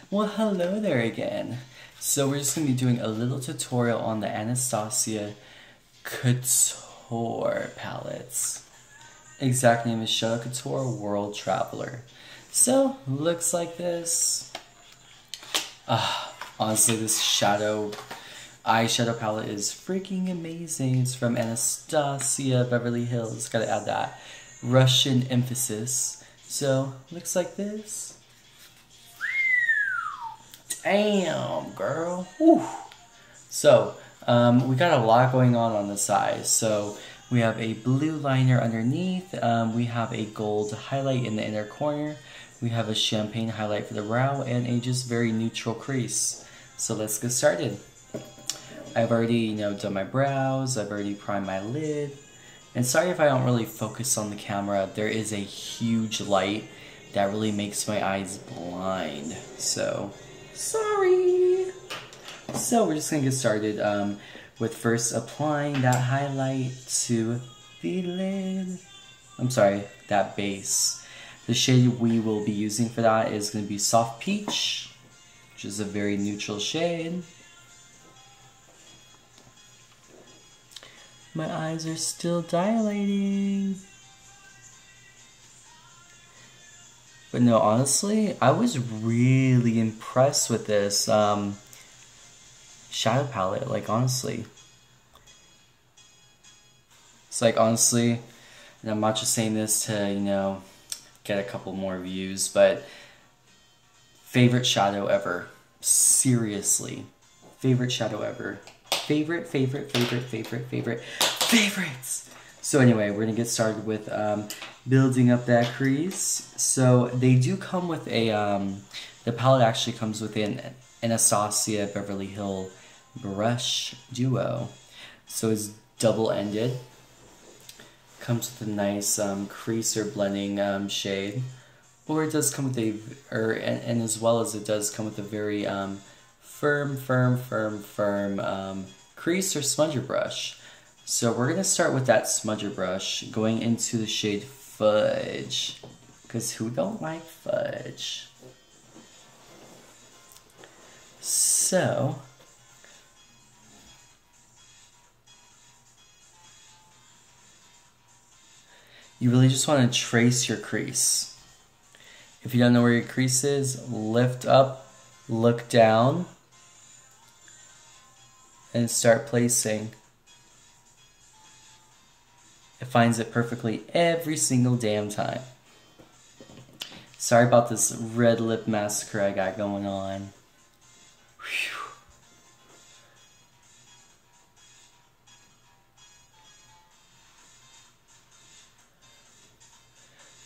Well, hello there again. So we're just going to be doing a little tutorial on the Anastasia Couture palettes. Exact name is Shadow Couture World Traveler. So, looks like this. Honestly, this eyeshadow palette is freaking amazing. It's from Anastasia, Beverly Hills. Gotta add that Russian emphasis. So, looks like this. Damn, girl. Whew. So, we got a lot going on the sides. So, we have a blue liner underneath. We have a gold highlight in the inner corner. We have a champagne highlight for the brow and a just very neutral crease. So, let's get started. I've already, done my brows. I've already primed my lid. And sorry if I don't really focus on the camera. There is a huge light that really makes my eyes blind. So, sorry. So we're just gonna get started with first applying that highlight to the lid. I'm sorry, that base. The shade we will be using for that is gonna be Soft Peach, which is a very neutral shade. My eyes are still dilating. But no, honestly, I was really impressed with this shadow palette, like honestly. It's like honestly, and I'm not just saying this to, get a couple more views, but favorite shadow ever. Seriously. Favorite shadow ever. Favorites! So anyway, we're gonna get started with building up that crease. So they do come with a, the palette actually comes with an Anastasia Beverly Hills brush duo. So it's double-ended. Comes with a nice crease or blending shade. Or it does come with and as well as it does come with a very firm crease or smudger brush. So we're going to start with that smudger brush going into the shade Fudge. Because who don't like fudge? So, you really just want to trace your crease. If you don't know where your crease is, lift up, look down, and start placing. It finds it perfectly every single damn time. Sorry about this red lip massacre I got going on. Whew.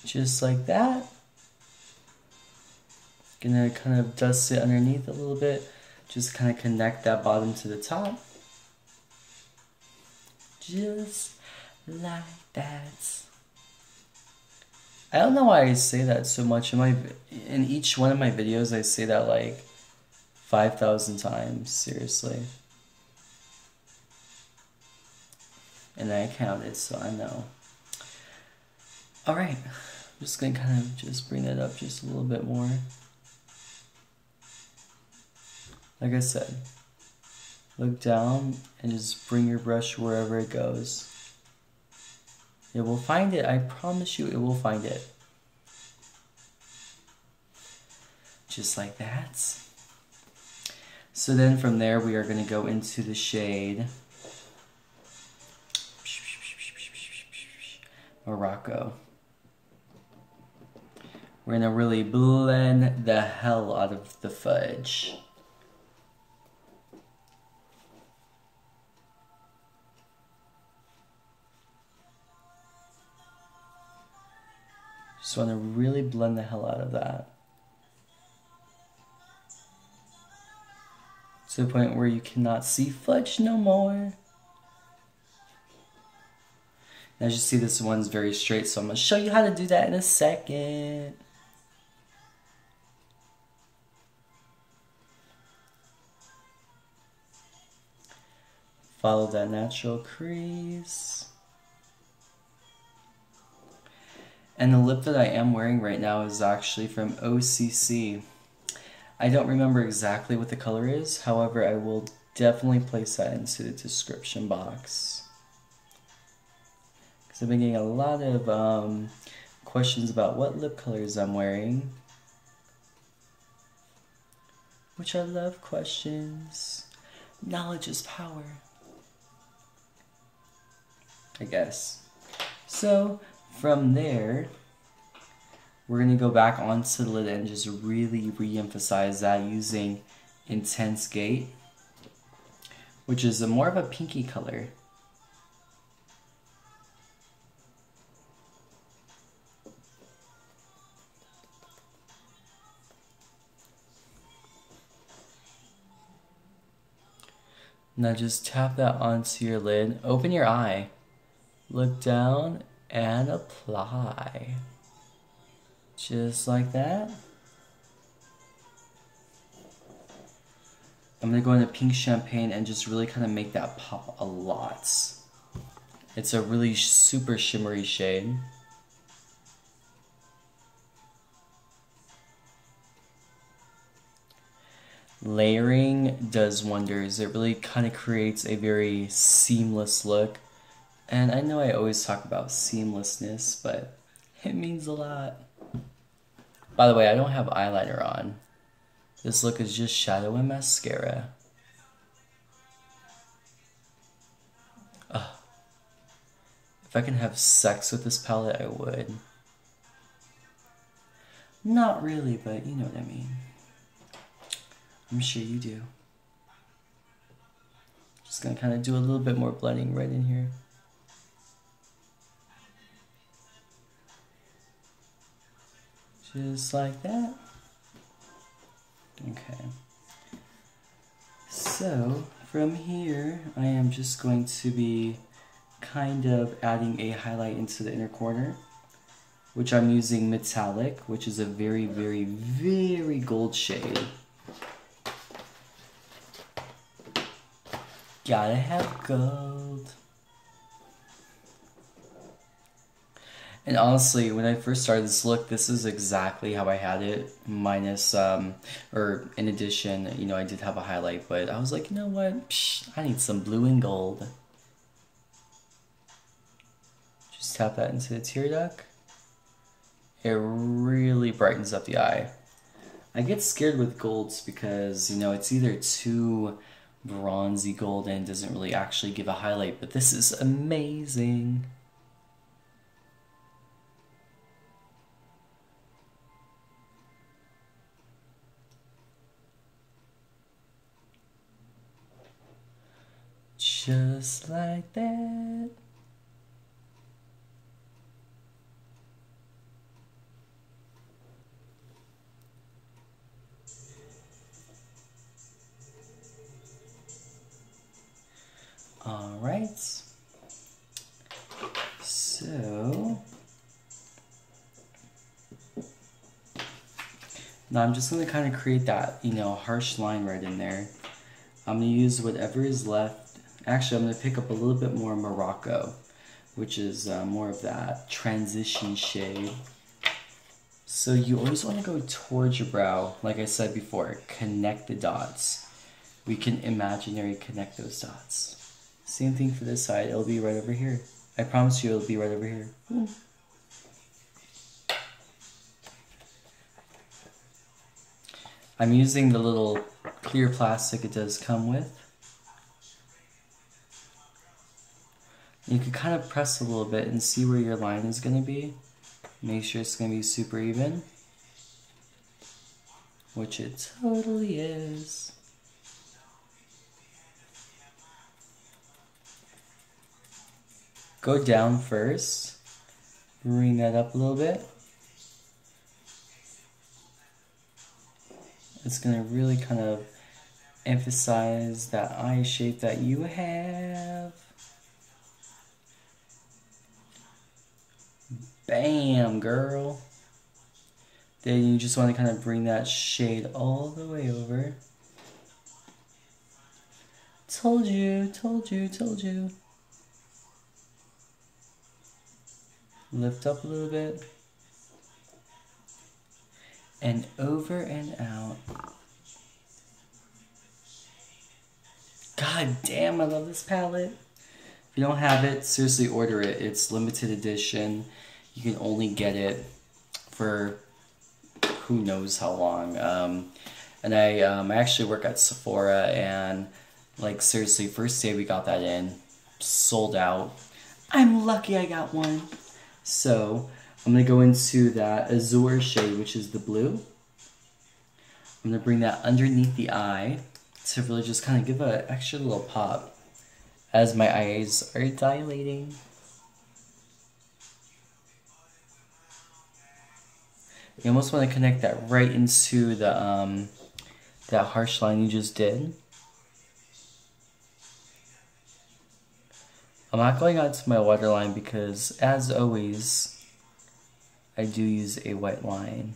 Just like that. Gonna kind of dust it underneath a little bit. Just kind of connect that bottom to the top. Just like that. I don't know why I say that so much. In each one of my videos, I say that like 5,000 times. Seriously. And I counted, so I know. Alright. I'm just going to kind of just bring that up just a little bit more. Like I said, look down and just bring your brush wherever it goes. It will find it. I promise you it will find it. Just like that. So then from there we are going to go into the shade Morocco. We're going to really blend the hell out of the fudge. Just want to really blend the hell out of that. To the point where you cannot see fudge no more. As you see, this one's very straight, so I'm going to show you how to do that in a second. Follow that natural crease. And the lip that I am wearing right now is actually from OCC. I don't remember exactly what the color is. However, I will definitely place that into the description box. Because I've been getting a lot of questions about what lip colors I'm wearing. Which I love questions. Knowledge is power, I guess. So, from there, we're going to go back onto the lid and just really re-emphasize that using Intense Gate, which is more of a pinky color. Now just tap that onto your lid, open your eye, look down, and apply. Just like that. I'm going to go into Pink Champagne and just really kind of make that pop a lot. It's a really super shimmery shade. Layering does wonders. It really kind of creates a very seamless look. And I know I always talk about seamlessness, but it means a lot. By the way, I don't have eyeliner on. This look is just shadow and mascara. Ugh. If I can have sex with this palette, I would. Not really, but you know what I mean. I'm sure you do. Just gonna kind of do a little bit more blending right in here. Just like that. Okay. So, from here, I am just going to be kind of adding a highlight into the inner corner, which I'm using Metallic, which is a very, very, very gold shade. Gotta have gold. And honestly, when I first started this look, this is exactly how I had it, minus, or in addition, you know, I did have a highlight, but I was like, you know what, psh, I need some blue and gold. Just tap that into the tear duct. It really brightens up the eye. I get scared with golds because, you know, it's either too bronzy gold and doesn't really actually give a highlight, but this is amazing. Just like that. All right. So now I'm just going to kind of create that, you know, harsh line right in there. I'm going to use whatever is left. Actually, I'm going to pick up a little bit more Morocco, which is more of that transition shade. So you always want to go towards your brow. Like I said before, connect the dots. We can imaginary connect those dots. Same thing for this side. It'll be right over here. I promise you it'll be right over here. Ooh. I'm using the little clear plastic it does come with. You can kind of press a little bit and see where your line is going to be. Make sure it's going to be super even, which it totally is. Go down first, bring that up a little bit. It's going to really kind of emphasize that eye shape that you have. Bam, girl. Then you just want to kind of bring that shade all the way over. Told you, told you, told you. Lift up a little bit. And over and out. God damn, I love this palette. If you don't have it, seriously order it. It's limited edition. You can only get it for who knows how long. And I actually work at Sephora, and like seriously, first day we got that in, sold out. I'm lucky I got one. So I'm gonna go into that azure shade, which is the blue. I'm gonna bring that underneath the eye to really just kind of give an extra little pop as my eyes are dilating. You almost want to connect that right into the that harsh line you just did. I'm not going out to my waterline because, as always, I do use a white line.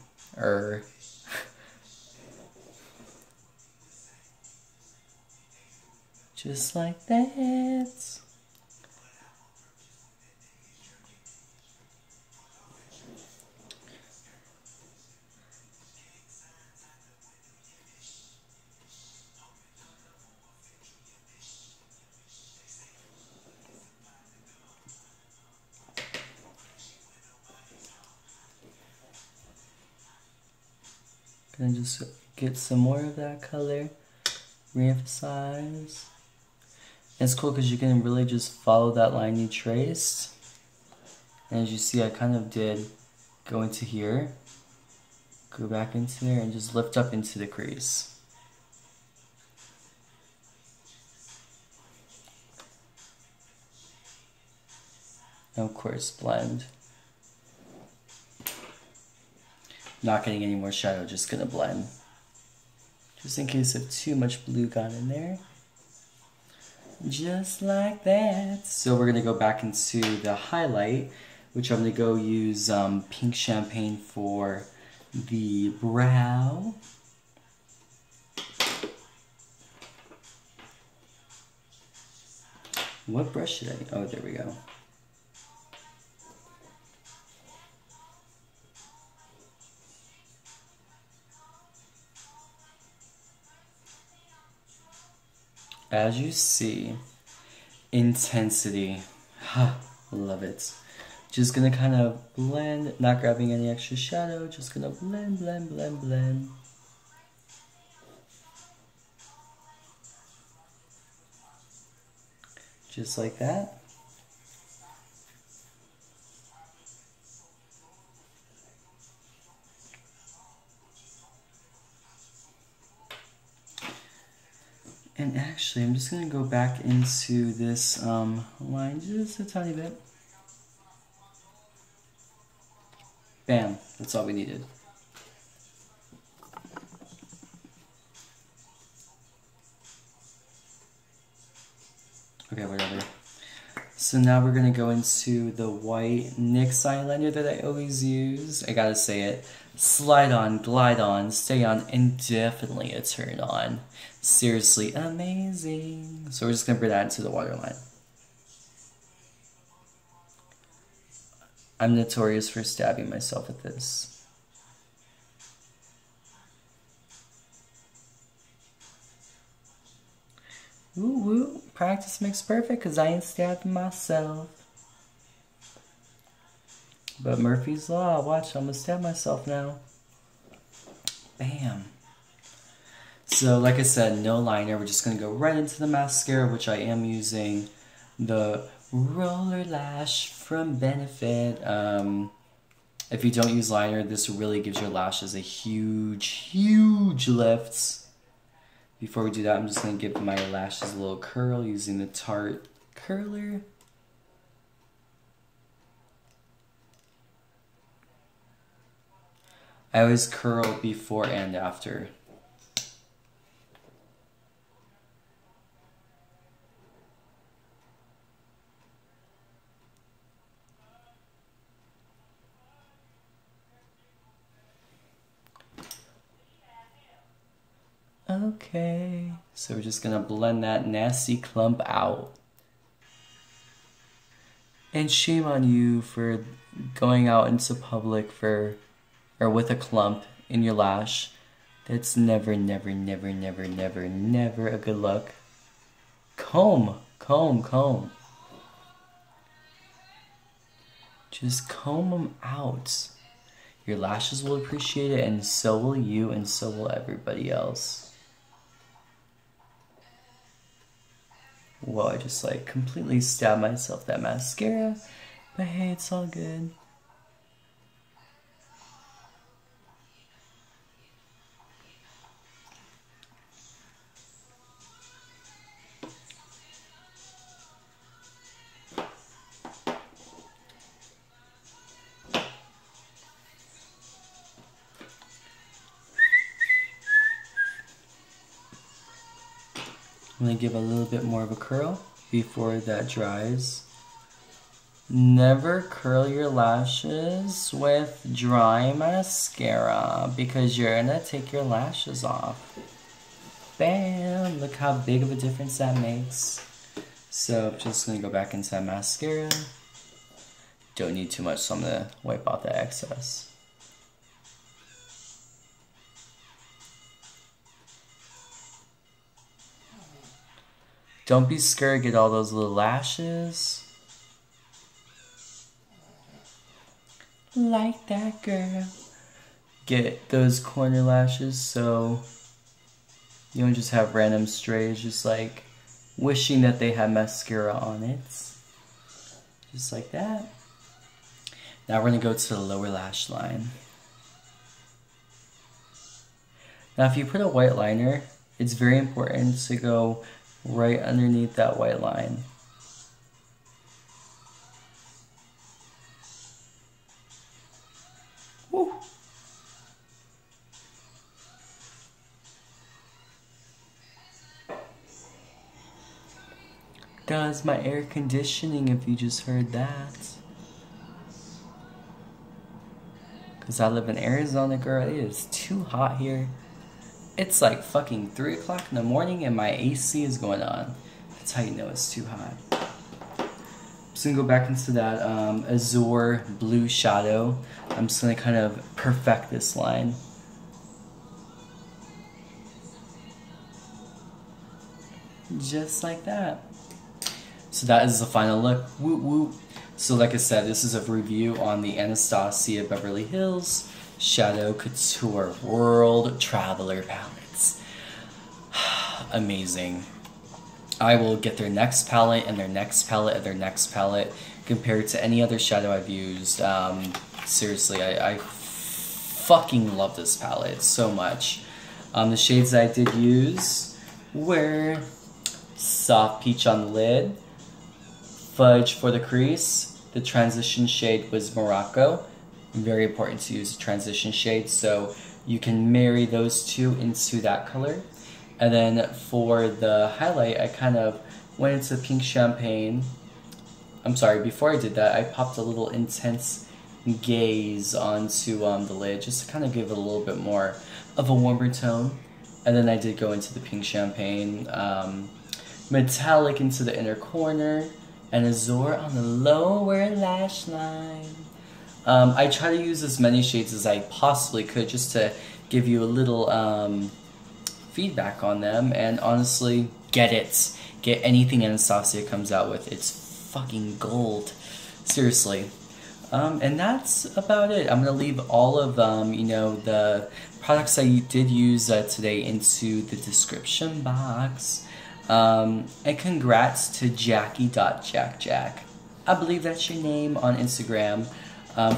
Just like that. Gonna just get some more of that color, re-emphasize. It's cool because you can really just follow that line you traced. And as you see, I kind of did go into here, go back into there, and just lift up into the crease. And of course, blend. Not getting any more shadow, just gonna blend. Just in case if too much blue got in there. Just like that. So we're gonna go back into the highlight, which I'm gonna go use pink champagne for the brow. What brush should I? Oh, there we go. As you see, intensity, love it. Just gonna kind of blend, not grabbing any extra shadow, just gonna blend, blend, blend, blend. Just like that. And actually, I'm just going to go back into this line just a tiny bit. Bam, that's all we needed. Okay, whatever. So now we're going to go into the white NYX eyeliner that I always use. I gotta say it. Slide on, glide on, stay on, and definitely a turn on. Seriously amazing. So we're just going to bring that into the waterline. I'm notorious for stabbing myself with this. Woo woo, practice makes perfect because I ain't stabbing myself. But Murphy's Law, watch, I'm gonna stab myself now. Bam. So like I said, no liner, we're just gonna go right into the mascara, which I am using the Roller Lash from Benefit. If you don't use liner, this really gives your lashes a huge, huge lift. Before we do that, I'm just going to give my lashes a little curl using the Tarte curler. I always curl before and after. Okay, so we're just gonna blend that nasty clump out. And shame on you for going out into public or with a clump in your lash. That's never, never, never, never, never, never a good look. comb, comb, comb. Just comb them out. Your lashes will appreciate it, and so will you, and so will everybody else. Whoa, I just like completely stabbed myself that mascara. But hey, it's all good. I'm going to give a little bit more of a curl before that dries. Never curl your lashes with dry mascara because you're going to take your lashes off. Bam! Look how big of a difference that makes. So I'm just going to go back into that mascara. Don't need too much, so I'm going to wipe off that excess. Don't be scared, get all those little lashes. Like that, girl. Get those corner lashes so you don't just have random strays, just like wishing that they had mascara on it. Just like that. Now we're going to go to the lower lash line. Now if you put a white liner, it's very important to go right underneath that white line. Woo. Does my air conditioning if you just heard that? Because I live in Arizona, girl. It is too hot here. It's like fucking 3 o'clock in the morning and my AC is going on. That's how you know it's too hot. I'm just gonna go back into that azure blue shadow. I'm just gonna kind of perfect this line. Just like that. So that is the final look. Whoop whoop. So like I said, this is a review on the Anastasia Beverly Hills Shadow Couture World Traveler palettes. Amazing. I will get their next palette and their next palette and their next palette compared to any other shadow I've used. Seriously, I fucking love this palette so much. The shades I did use were Soft Peach on the lid, Fudge for the crease. The transition shade was Morocco. Very important to use a transition shade so you can marry those two into that color. And then for the highlight, I kind of went into pink champagne. I'm sorry, before I did that, I popped a little intense gaze onto the lid just to kind of give it a little bit more of a warmer tone. And then I did go into the pink champagne, metallic into the inner corner, and azure on the lower lash line. I try to use as many shades as I possibly could just to give you a little feedback on them, and honestly, get it. Get anything Anastasia comes out with. It's fucking gold. Seriously. And that's about it. I'm going to leave all of you know, the products I did use today into the description box. And congrats to Jackie.JackJack. I believe that's your name on Instagram.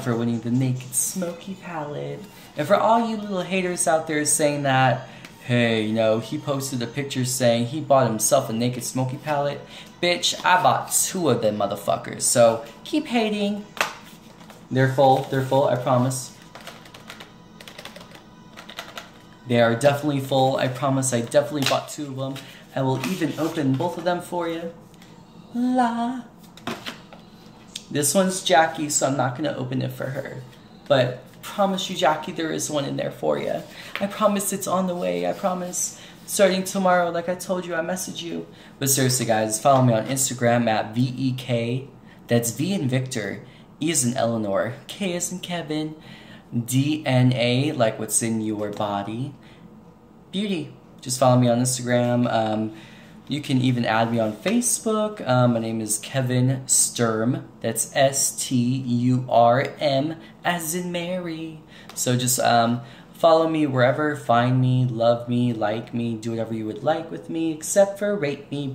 For winning the Naked Smoky palette. And for all you little haters out there saying that, hey, you know, he posted a picture saying he bought himself a Naked Smoky palette. Bitch, I bought 2 of them motherfuckers. So, keep hating. They're full, I promise. They are definitely full, I promise. I definitely bought 2 of them. I will even open both of them for you. La. This one's Jackie, so I'm not going to open it for her. But promise you, Jackie, there is one in there for you. I promise it's on the way. I promise. Starting tomorrow, like I told you, I message you. But seriously, guys, follow me on Instagram at VEK. That's V in Victor, E as in Eleanor, K as in Kevin, DNA, like what's in your body. Beauty. Just follow me on Instagram. You can even add me on Facebook. My name is Kevin Sturm. That's STURM as in Mary. So just follow me wherever, find me, love me, like me, do whatever you would like with me, except for rate me.